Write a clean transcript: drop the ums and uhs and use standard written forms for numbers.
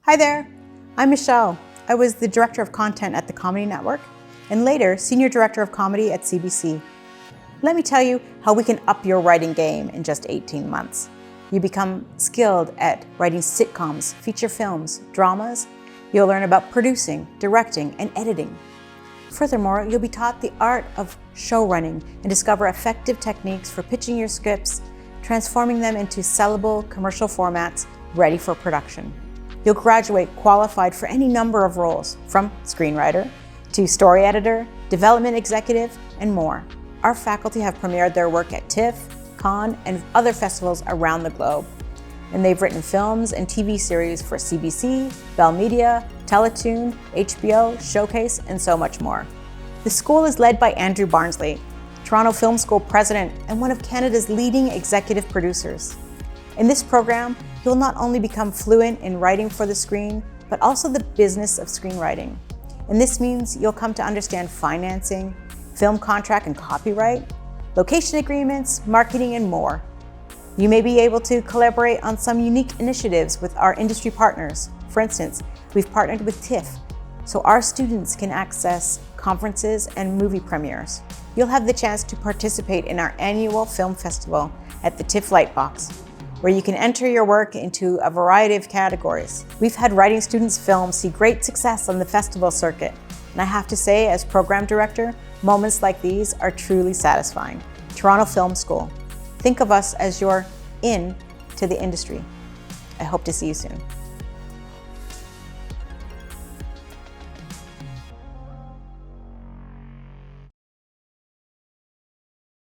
Hi there, I'm Michelle. I was the Director of Content at the Comedy Network and later Senior Director of Comedy at CBC. Let me tell you how we can up your writing game in just 18 months. You become skilled at writing sitcoms, feature films, dramas. You'll learn about producing, directing, and editing. Furthermore, you'll be taught the art of showrunning and discover effective techniques for pitching your scripts, transforming them into sellable commercial formats ready for production. You'll graduate qualified for any number of roles, from screenwriter to story editor, development executive, and more. Our faculty have premiered their work at TIFF, Cannes, and other festivals around the globe. And they've written films and TV series for CBC, Bell Media, Teletoon, HBO, Showcase, and so much more. The school is led by Andrew Barnsley, Toronto Film School president and one of Canada's leading executive producers. In this program, you'll not only become fluent in writing for the screen, but also the business of screenwriting. And this means you'll come to understand financing, film contract and copyright, location agreements, marketing, and more. You may be able to collaborate on some unique initiatives with our industry partners. For instance, we've partnered with TIFF, so our students can access conferences and movie premieres. You'll have the chance to participate in our annual film festival at the TIFF Lightbox, where you can enter your work into a variety of categories. We've had writing students' films see great success on the festival circuit, and I have to say, as program director, moments like these are truly satisfying. Toronto Film School. Think of us as your in to the industry. I hope to see you soon.